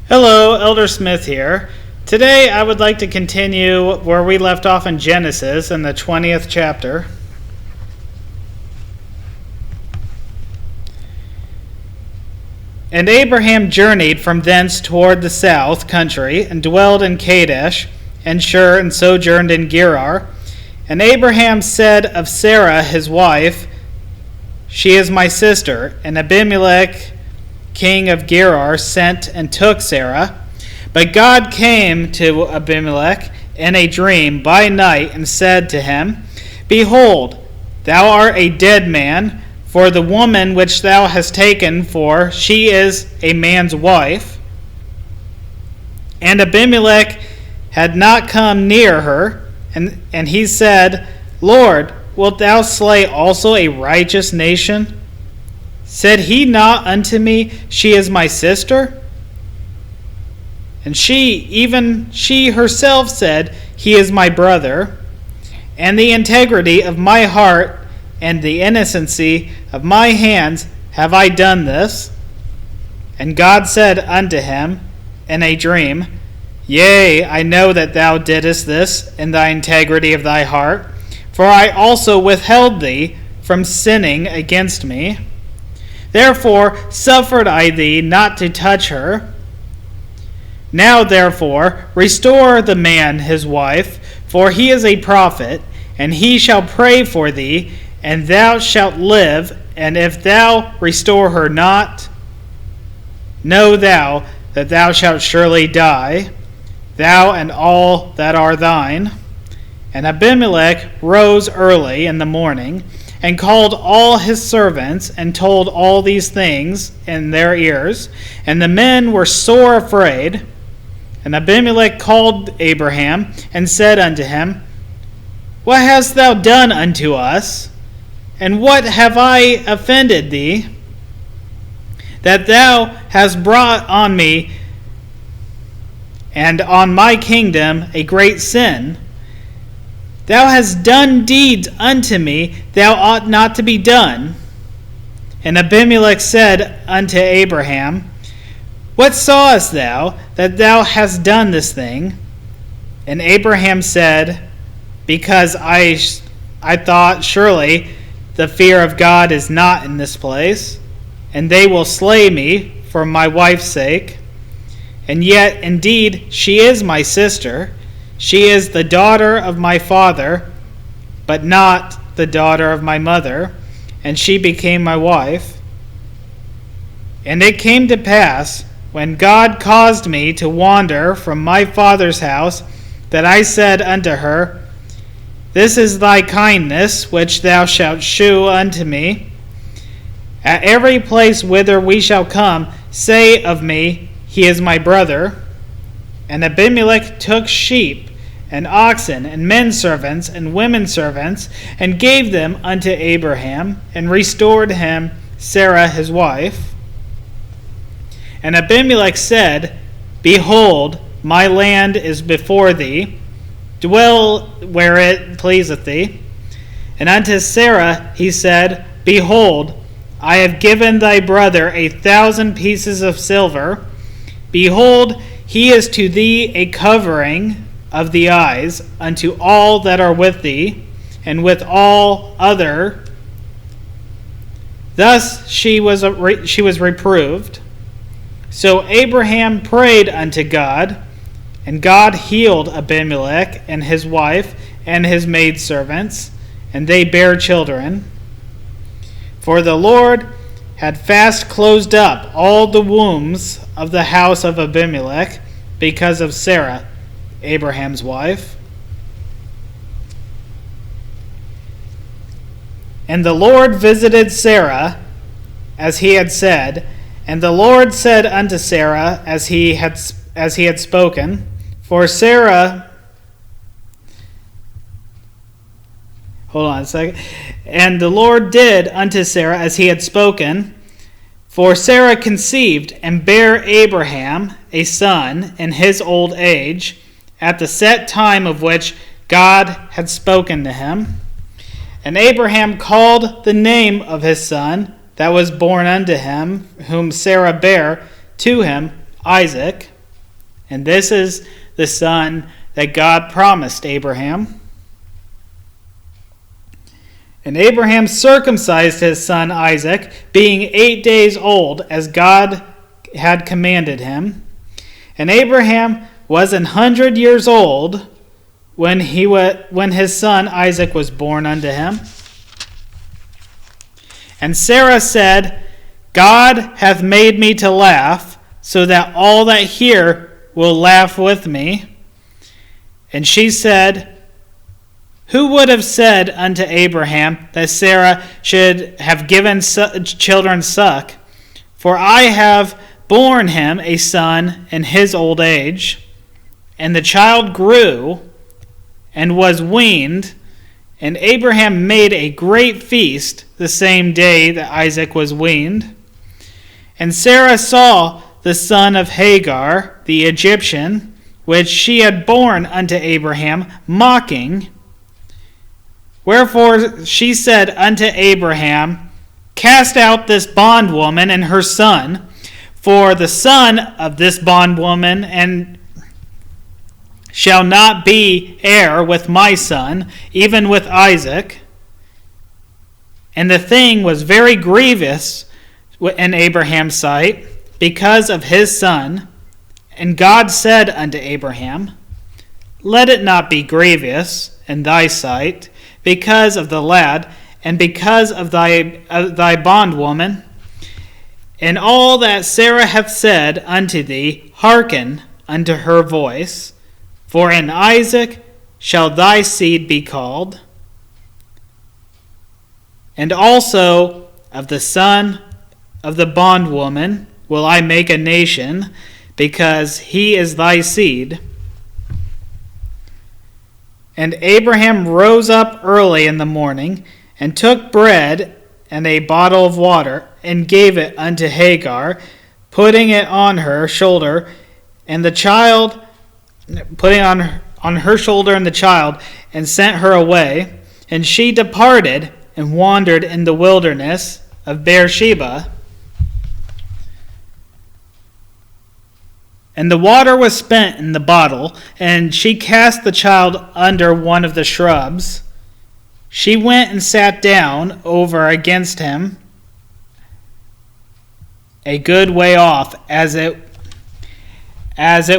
Hello, Elder Smith here. Today I would like to continue where we left off in Genesis in the 20th chapter. And Abraham journeyed from thence toward the south country, and dwelled in Kadesh, and Shur, and sojourned in Gerar. And Abraham said of Sarah his wife, She is my sister. And Abimelech, king of Gerar, sent and took Sarah. But God came to Abimelech in a dream by night, and said to him, Behold, thou art a dead man, for the woman which thou hast taken, for she is a man's wife. And Abimelech had not come near her, and he said, Lord, wilt thou slay also a righteous nation? Said he not unto me, She is my sister? And she herself said, He is my brother. And the integrity of my heart and the innocency of my hands have I done this. And God said unto him in a dream, Yea, I know that thou didst this in thy integrity of thy heart, for I also withheld thee from sinning against me. Therefore suffered I thee not to touch her. Now therefore restore the man his wife, for he is a prophet, and he shall pray for thee, and thou shalt live. And if thou restore her not, know thou that thou shalt surely die, thou and all that are thine. And Abimelech rose early in the morning, and called all his servants, and told all these things in their ears. And the men were sore afraid. And Abimelech called Abraham, and said unto him, What hast thou done unto us? And what have I offended thee, that thou hast brought on me and on my kingdom a great sin? Thou hast done deeds unto me thou ought not to be done. And Abimelech said unto Abraham, What sawest thou that thou hast done this thing? And Abraham said, Because I thought, surely the fear of God is not in this place, and they will slay me for my wife's sake. And yet, indeed, she is my sister. She is the daughter of my father, but not the daughter of my mother, and she became my wife. And it came to pass, when God caused me to wander from my father's house, that I said unto her, This is thy kindness which thou shalt shew unto me. At every place whither we shall come, say of me, He is my brother. And Abimelech took sheep and oxen and men servants and women servants, and gave them unto Abraham, and restored him Sarah his wife. And Abimelech said, Behold, my land is before thee, dwell where it pleaseth thee. And unto Sarah he said, Behold, I have given thy brother 1,000 pieces of silver. Behold, he is to thee a covering of the eyes unto all that are with thee, and with all other. Thus she was reproved. So Abraham prayed unto God, and God healed Abimelech and his wife and his maidservants, and they bare children. For the Lord had fast closed up all the wombs of the house of Abimelech because of Sarah, Abraham's wife. And the Lord visited Sarah as he had said, and the Lord said unto Sarah as he had spoken. For Sarah, hold on a second. And the Lord did unto Sarah as he had spoken. For Sarah conceived and bare Abraham a son in his old age, at the set time of which God had spoken to him. And Abraham called the name of his son that was born unto him, whom Sarah bare to him, Isaac. And this is the son that God promised Abraham. And Abraham circumcised his son Isaac, being 8 days old, as God had commanded him. And Abraham was 100 years old when his son Isaac was born unto him. And Sarah said, God hath made me to laugh, so that all that hear will laugh with me. And she said, who would have said unto Abraham that Sarah should have given children suck? For I have borne him a son in his old age. And the child grew and was weaned, and Abraham made a great feast the same day that Isaac was weaned. And Sarah saw the son of Hagar, the Egyptian, which she had borne unto Abraham, mocking. Wherefore she said unto Abraham, cast out this bondwoman and her son, for the son of this bondwoman and shall not be heir with my son, even with Isaac. And the thing was very grievous in Abraham's sight, because of his son. And God said unto Abraham, let it not be grievous in thy sight, because of the lad, and because of thy bondwoman. And all that Sarah hath said unto thee, hearken unto her voice. For in Isaac shall thy seed be called. And also of the son of the bondwoman will I make a nation, because he is thy seed. And Abraham rose up early in the morning, and took bread and a bottle of water, and gave it unto Hagar, putting it on her shoulder, and the child, putting on her shoulder and the child, and sent her away. And she departed and wandered in the wilderness of Beersheba. And the water was spent in the bottle, and she cast the child under one of the shrubs. She went and sat down over against him, a good way off, as it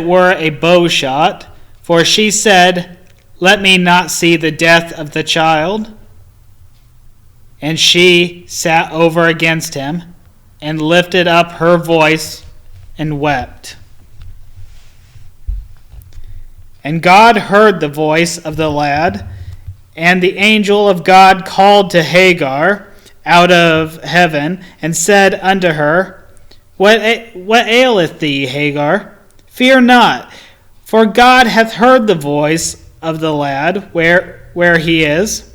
were a bow shot. For she said, let me not see the death of the child. And she sat over against him, and lifted up her voice, and wept. And God heard the voice of the lad, and the angel of God called to Hagar out of heaven, and said unto her, What aileth thee, Hagar? Fear not, for God hath heard the voice of the lad where he is.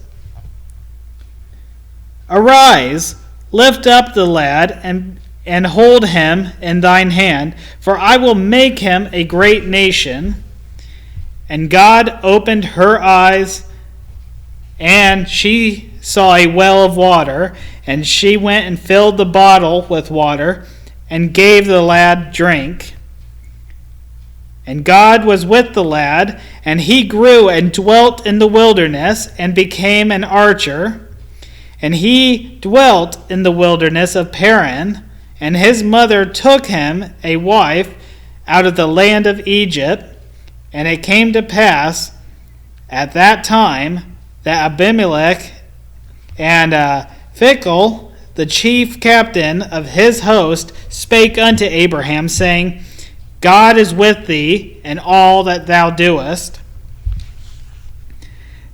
Arise, lift up the lad, and hold him in thine hand, for I will make him a great nation. And God opened her eyes, and she saw a well of water, and she went and filled the bottle with water, and gave the lad drink. And God was with the lad, and he grew and dwelt in the wilderness, and became an archer. And he dwelt in the wilderness of Paran, and his mother took him a wife out of the land of Egypt. And it came to pass at that time that Abimelech and Phicol, the chief captain of his host, spake unto Abraham, saying, God is with thee in all that thou doest.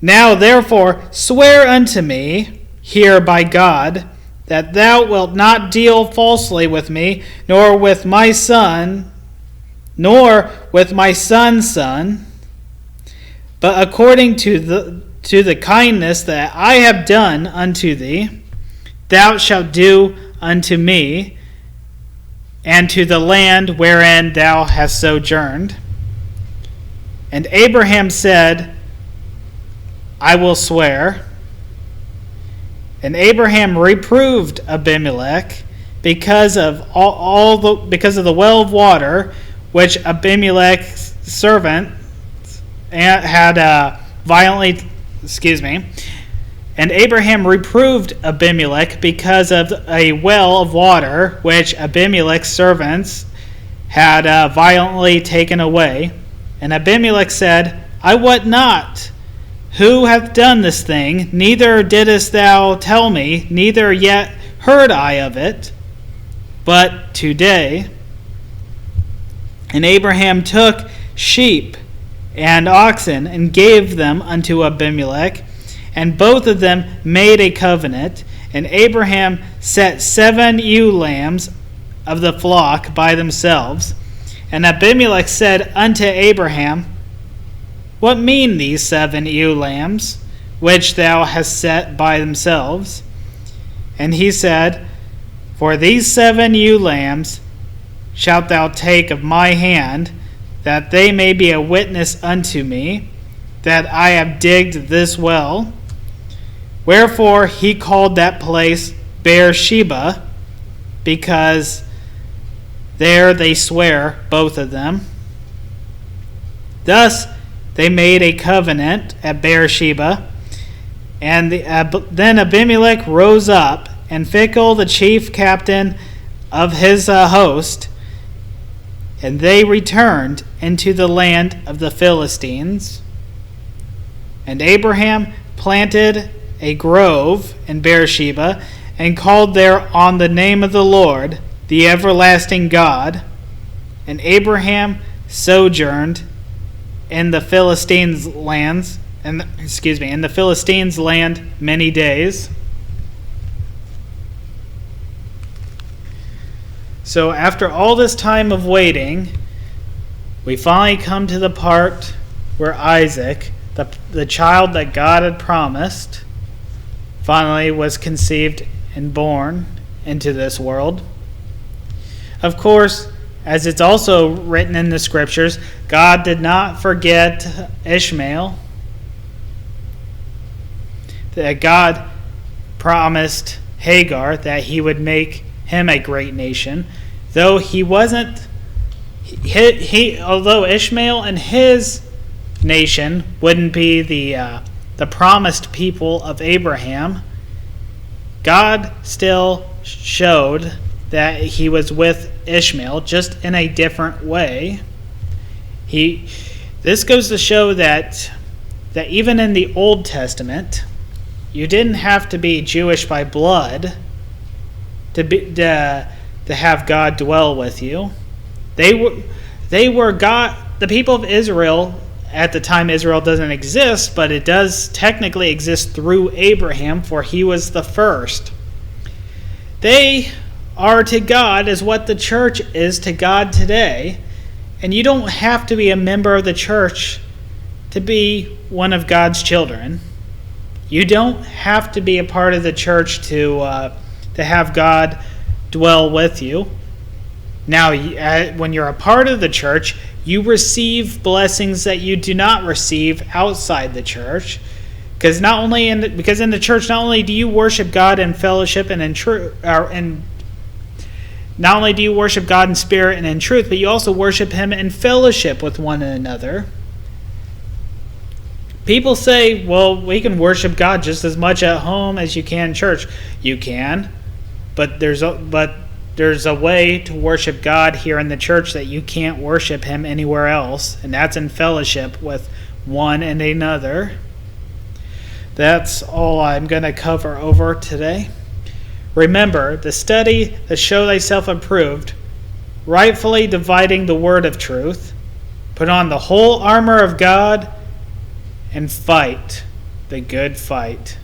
Now therefore swear unto me here by God, that thou wilt not deal falsely with me, nor with my son, nor with my son's son, but according to the kindness that I have done unto thee, thou shalt do unto me, and to the land wherein thou hast sojourned. And Abraham said, I will swear. And Abraham reproved Abimelech because of the well of water which Abimelech's servant had violently, and Abraham reproved Abimelech because of a well of water which Abimelech's servants had violently taken away. And Abimelech said, I wot not who hath done this thing, neither didst thou tell me, neither yet heard I of it, but today. And Abraham took sheep and oxen and gave them unto Abimelech, and both of them made a covenant. And Abraham set 7 ewe lambs of the flock by themselves. And Abimelech said unto Abraham, What mean these 7 ewe lambs, which thou hast set by themselves? And he said, For these 7 ewe lambs shalt thou take of my hand, that they may be a witness unto me, that I have digged this well. Wherefore he called that place Beersheba, because there they swear, both of them. Thus they made a covenant at Beersheba. And then Abimelech rose up, and Phicol, the chief captain of his host, and they returned into the land of the Philistines. And Abraham planted a grove in Beersheba, and called there on the name of the Lord, the everlasting God. And Abraham sojourned in the Philistines' lands, in the Philistines' land many days. So after all this time of waiting, we finally come to the part where Isaac, the child that God had promised, finally was conceived and born into this world. Of course, as it's also written in the scriptures, God did not forget Ishmael. That God promised Hagar that he would make him a great nation, though he wasn't. Although Ishmael and his nation wouldn't be the promised people of Abraham, God still showed that he was with Ishmael, just in a different way. This goes to show that even in the Old Testament, you didn't have to be Jewish by blood to have God dwell with you. They were God. The people of Israel at the time. Israel doesn't exist, but it does technically exist through Abraham, for he was the first. They are to God as what the church is to God today, and you don't have to be a member of the church to be one of God's children. You don't have to be a part of the church to have God dwell with you. Now, when you're a part of the church, you receive blessings that you do not receive outside the church. Because in the church, not only do you worship God in fellowship and in truth, and not only do you worship God in spirit and in truth, but you also worship Him in fellowship with one another. People say, well, we can worship God just as much at home as you can in church. You can, but there's a way to worship God here in the church that you can't worship Him anywhere else, and that's in fellowship with one and another. That's all I'm going to cover over today. Remember, the study that show thyself approved, rightfully dividing the word of truth, put on the whole armor of God, and fight the good fight.